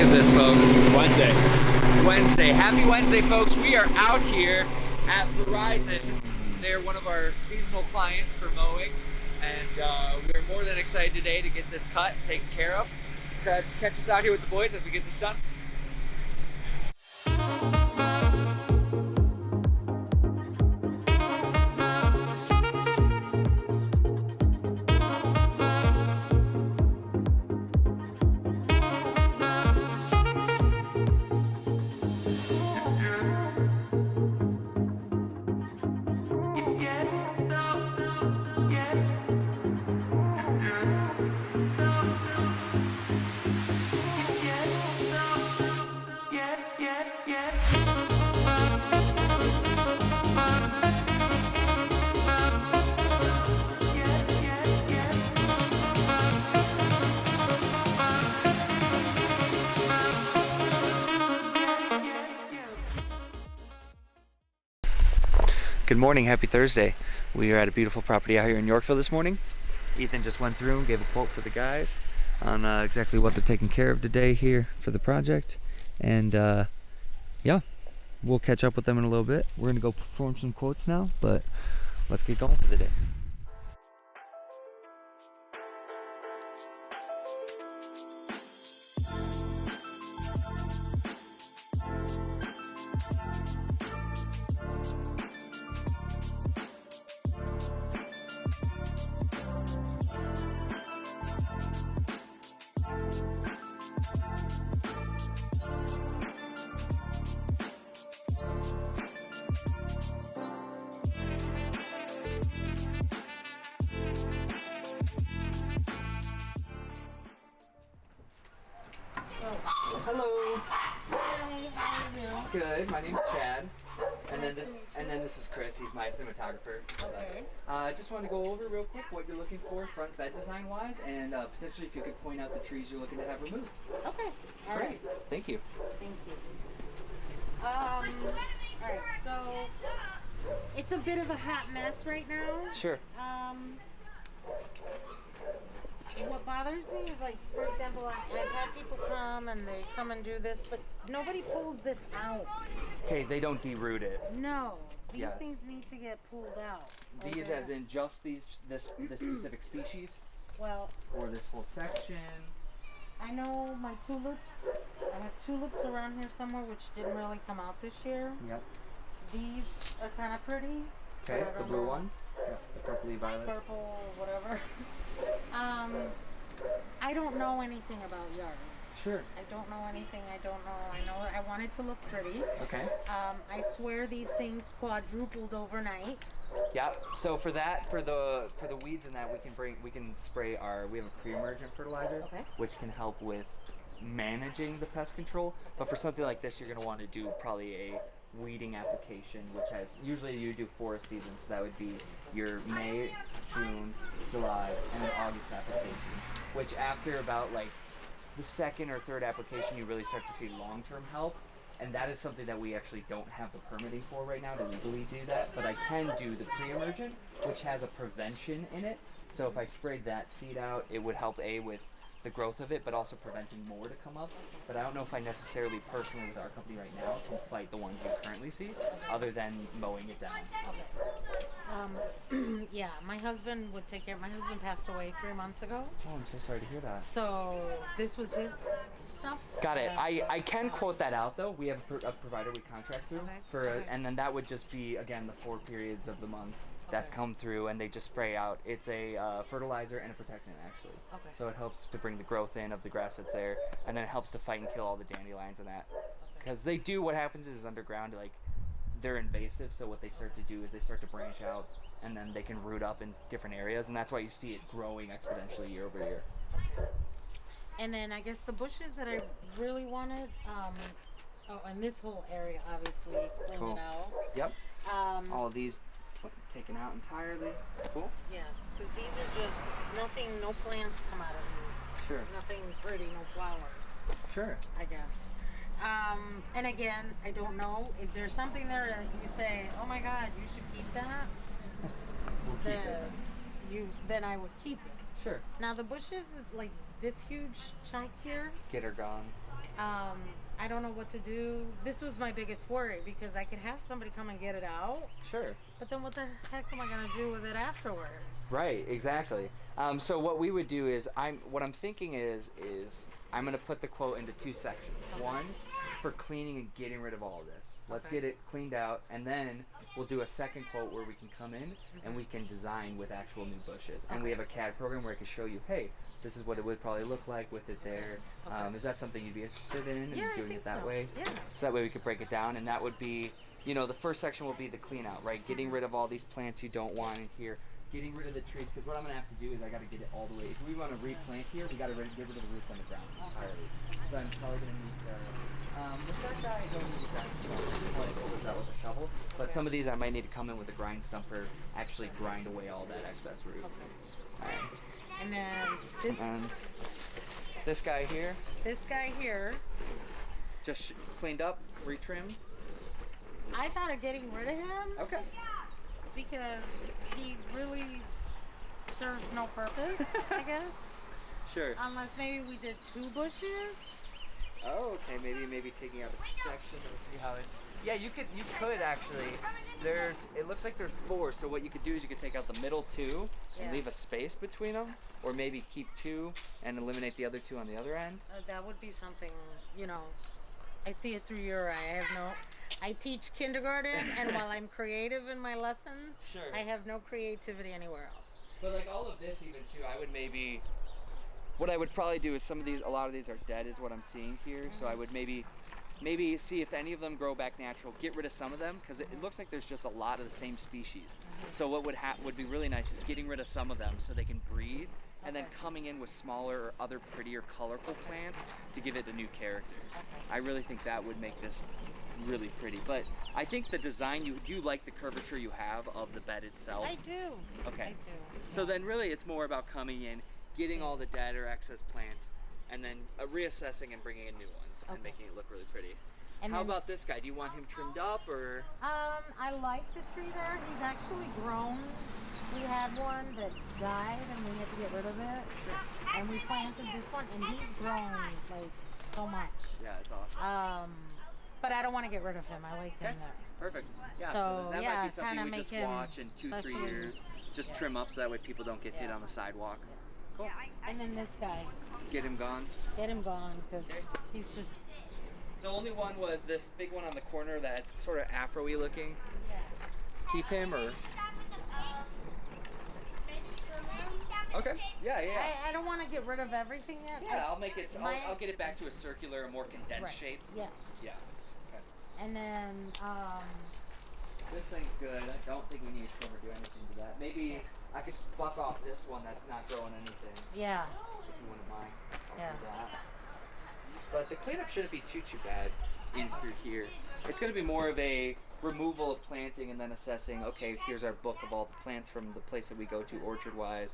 is this, folks? Wednesday. Wednesday. Happy Wednesday, folks. We are out here at Verizon. They're one of our seasonal clients for mowing, and we are more than excited today to get this cut and taken care of. Catch us out here with the boys as we get this done. Good morning, happy Thursday. We are at a beautiful property out here in Yorkville this morning. Ethan just went through and gave a quote for the guys on exactly what they're taking care of today here for the project. And yeah, we'll catch up with them in a little bit. We're gonna go perform some quotes now, but let's get going for the day. Hello. Hi, how are you? Good. My name's Chad, and then this is Chris. He's my cinematographer. Okay. I just wanted to go over real quick what you're looking for front bed design wise, and potentially if you could point out the trees you're looking to have removed. Okay. All Great. right. Thank you. Thank you. All right. So it's a bit of a hot mess right now. Sure. What bothers me is, like, for example, I've had people come and they come and do this, but nobody pulls this out. Okay, they don't deroot it. No, these Yes. things need to get pulled out. These Okay. as in just this specific species, Well, or this whole section. I know my tulips. I have tulips around here somewhere which didn't really come out this year. Yep. These are kind of pretty. Okay, but I the don't blue know. ones. Yep, the purpley violets. Purple, whatever. I don't know anything about yards. Sure. I don't know anything. I know I want it to look pretty. Okay. I swear these things quadrupled overnight. Yep. So for that, for the weeds and that, we can spray we have a pre-emergent fertilizer, Okay. which can help with managing the pest control. But for something like this, you're going to want to do probably a weeding application, which has usually you do 4 seasons. So that would be your May, June, July, and then August application. Which after about like the second or third application, you really start to see long-term help. And that is something that we actually don't have the permitting for right now to legally do that. But I can do the pre-emergent, which has a prevention in it. So if I sprayed that seed out, it would help with the growth of it, but also preventing more to come up. But I don't know if I necessarily personally with our company right now can fight the ones you currently see, other than mowing it down. Yeah, my husband would take care. My husband passed away 3 months ago. Oh, I'm so sorry to hear that. So this was his stuff. Got it. I can quote that out though. We have a provider we contract through Okay. and then that would just be again the 4 periods of the month that Okay. come through, and they just spray out. It's a fertilizer and a protectant actually. Okay. So it helps to bring the growth in of the grass that's there, and then it helps to fight and kill all the dandelions and that. Because they do, what happens is underground, like they're invasive. So what they start to do is they start to branch out, and then they can root up in different areas, and that's why you see it growing exponentially year over year. And then I guess the bushes that I really wanted, and this whole area obviously clean Cool. it out. Yep. Um, All of these taken out entirely. Cool. Yes, because these are just nothing. No plants come out of these. Sure. Nothing pretty. No flowers. Sure. I guess. And again, I don't know if there's something there that you say, "Oh my God, you should keep that." We'll keep it. Then I would keep it. Sure. Now the bushes is like this huge chunk here. Get her gone. I don't know what to do. This was my biggest worry because I could have somebody come and get it out, Sure. but then what the heck am I gonna do with it afterwards? Right, exactly. So what we would do is, what I'm thinking is I'm gonna put the quote into two sections. Okay. One, for cleaning and getting rid of all of this. Let's Okay. get it cleaned out, and then we'll do a second quote where we can come in and we can design with actual new bushes. And we Okay. have a CAD program where I can show you, hey, this is what it would probably look like with it there. Okay. Is that something you'd be interested in, Yeah, I doing think it that so. way? Yeah. So that way we could break it down, and that would be, the first section will be the clean out, right? Getting rid of all these plants you don't want in here. Getting rid of the trees, because what I'm going to have to do is I got to get it all the way. If we want to replant here, we got to get rid of the roots on the ground entirely. So I'm probably going to need to, with that guy, I don't need a grind stumper. I probably pull this out with a shovel. But some of these I might need to come in with a grind stumper, actually grind away all that excess root. Okay. All right. And then This guy here, this guy here, just cleaned up, retrimmed. I thought of getting rid of him Okay. because he really serves no purpose, I guess. Sure. Unless maybe we did 2 bushes. Oh, okay. Maybe taking out a section and see how it's. Yeah, you could actually. It looks like there's 4. So what you could do is you could take out the middle 2 and Yeah. leave a space between them, or maybe keep 2 and eliminate the other 2 on the other end. That would be something, I see it through your eye. I teach kindergarten, and while I'm creative in my lessons, Sure. I have no creativity anywhere else. But like all of this, even too, I would maybe. What I would probably do is a lot of these are dead, is what I'm seeing here. So I would maybe see if any of them grow back natural. Get rid of some of them because it looks like there's just a lot of the same species. So what would be really nice is getting rid of some of them so they can breed, and then Okay. coming in with smaller or other prettier, colorful plants to give it a new character. I really think that would make this really pretty. But I think the design, do you like the curvature you have of the bed itself? I do. Okay. I do. So then really it's more about coming in, getting all the dead or excess plants, and then reassessing and bringing in new ones and Okay. making it look really pretty. And How then- about this guy? Do you want him trimmed up or? I like the tree there. He's actually grown. We had one that died and we had to get rid of it. And we planted this one and he's grown like so much. Yeah, it's awesome. But I don't want to get rid of him. I like him Okay. there. Perfect. Yeah, So, then that yeah, might be something kinda we make just him watch in 2-3 especially- years. Just yeah. trim up so that way people don't get hit Yeah. on the sidewalk. Cool. And then this guy, Get him gone. get him gone because he's just. The only one was this big one on the corner that's sort of afro-y looking. Keep him or? Okay. Yeah. I don't want to get rid of everything yet. Yeah, I'll make it. my- I'll get it back to a circular, a more condensed Right. shape. Yes. Yeah. Okay. And then This thing's good. I don't think we need a trim or do anything to that. Maybe I could buck off this one that's not growing anything, yeah. if you wouldn't mind. I'll Yeah. do that. But the cleanup shouldn't be too bad in through here. It's going to be more of a removal of planting and then assessing, okay, here's our book of all the plants from the place that we go to orchard-wise.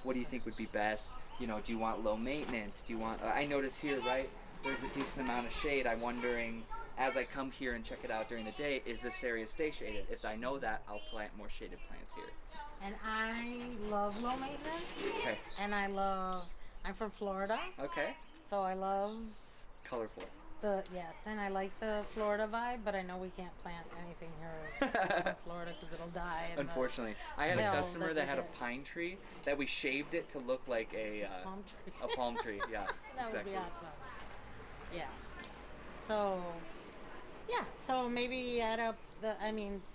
What do you think would be best? Do you want low maintenance? Do you want, I notice here, right, there's a decent amount of shade. I'm wondering, as I come here and check it out during the day, is this area stay shaded? If I know that, I'll plant more shaded plants here. And I love low maintenance. Okay. And I'm from Florida, Okay. so I love Colorful. and I like the Florida vibe, but I know we can't plant anything here from Florida because it'll die. And Unfortunately, I had a No, customer that that we had a get. pine tree that we shaved it to look like a palm tree. a palm tree. Yeah, That exactly. would be awesome. Yeah. So maybe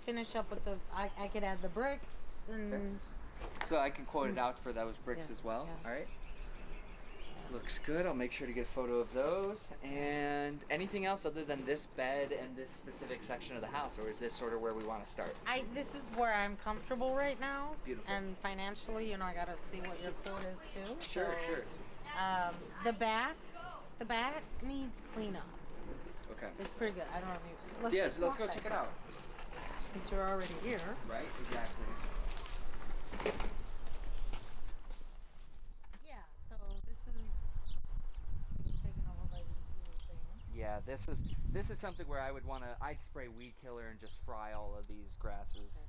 finish up with I could add the bricks and Okay. So I can quote it out for those bricks Yeah, as well. yeah. All right. Looks good. I'll make sure to get a photo of those. And anything else other than this bed and this specific section of the house, or is this sort of where we want to start? this is where I'm comfortable right now. Beautiful. And financially, I gotta see what your quote is too. Sure, So, sure. The back needs cleanup. Okay. It's pretty good. I don't know if you. Yeah, just so let's walk go check back it up, out. Since you're already here. Right. Exactly. Yeah. So this is being taken over by these little things. Yeah, this is something where I'd spray weed killer and just fry all of these grasses.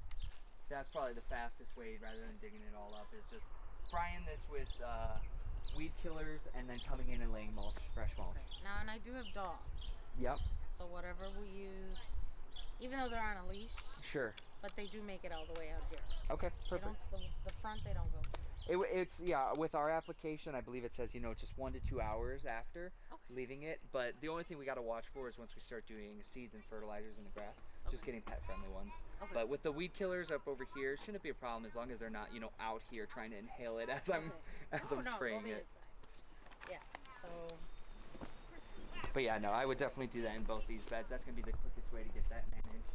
That's probably the fastest way, rather than digging it all up, is just frying this with weed killers, and then coming in and laying mulch, fresh mulch. Okay. Now, and I do have dogs. Yep. So whatever we use, even though they're on a leash, Sure. but they do make it all the way out here. Okay, They perfect. don't, the front they don't go to. It's yeah. With our application, I believe it says just 1 to 2 hours after leaving it. But the only thing we got to watch for is once we start doing seeds and fertilizers in the grass, just getting pet-friendly ones. Okay. But with the weed killers up over here, it shouldn't be a problem as long as they're not out here trying to inhale it as I'm spraying it. Inside. Yeah. So. But yeah, no, I would definitely do that in both these beds. That's gonna be the quickest way to get that managed.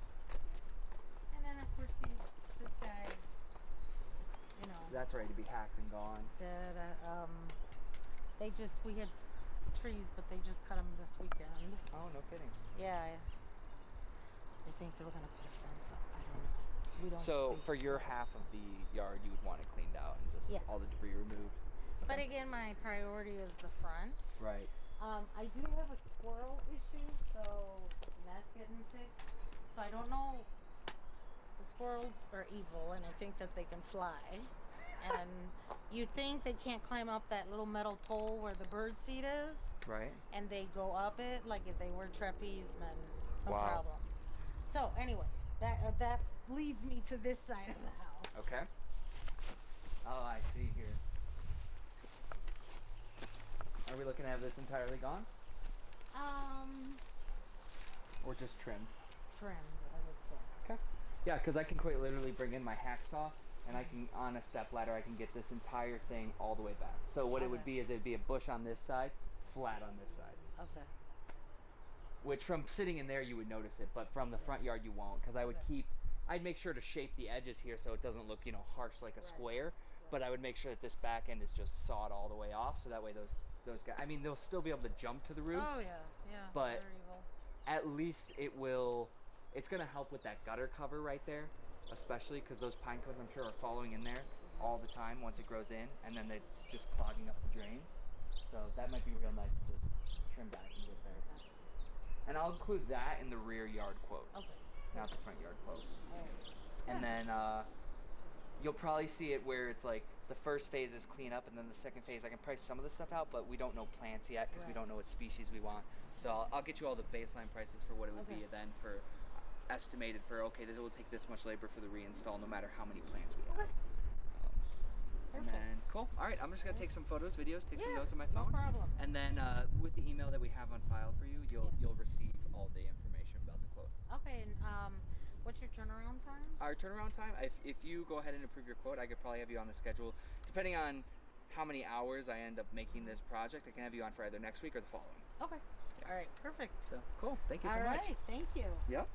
And then of course this guy, That's ready to be hacked and gone. we had trees, but they just cut them this weekend. Oh, no kidding. Yeah. I think they were gonna put a fence up. I don't know. We don't. So for your half of the yard, you would want it cleaned out and just all the debris removed. But again, my priority is the front. Right. I do have a squirrel issue, so that's getting fixed. So I don't know. The squirrels are evil, and I think that they can fly. And you'd think they can't climb up that little metal pole where the bird seat is. Right. And they go up it like if they were trapeze-men. No Wow. problem. So anyway, that leads me to this side of the house. Okay. Oh, I see here. Are we looking to have this entirely gone? Or just trimmed? Trimmed, I would say. Okay. Yeah, because I can quite literally bring in my hacksaw, and I can, on a step ladder, I can get this entire thing all the way back. So what it would be is it'd be a bush on this side, flat on this side. Okay. Which from sitting in there you would notice it, but from the front yard you won't, because I'd make sure to shape the edges here so it doesn't look, harsh like a square, but I would make sure that this back end is just sawed all the way off, so that way those guys, I mean, they'll still be able to jump to the roof. Oh yeah, But they're evil. at least it's going to help with that gutter cover right there, especially because those pine cones, I'm sure, are following in there all the time once it grows in, and then it's just clogging up the drains. So that might be real nice to just trim back and get there. And I'll include that in the rear yard quote, not the front yard quote. And then you'll probably see it where it's like the first phase is clean up, and then the second phase I can price some of the stuff out, but we don't know plants yet because we don't know what species we want. So I'll get you all the baseline prices for what it would be then for estimated for, this will take this much labor for the reinstall no matter how many plants we have. And then, cool. All right, I'm just going to take some photos, videos, take some notes on my phone. No problem. And then with the email that we have on file for you, you'll receive all the information about the quote. Okay, and what's your turnaround time? Our turnaround time, if you go ahead and approve your quote, I could probably have you on the schedule. Depending on how many hours I end up making this project, I can have you on for either next week or the following. Okay. Yeah. All right, perfect. So, cool. Thank you so much. All right, thank you. Yep.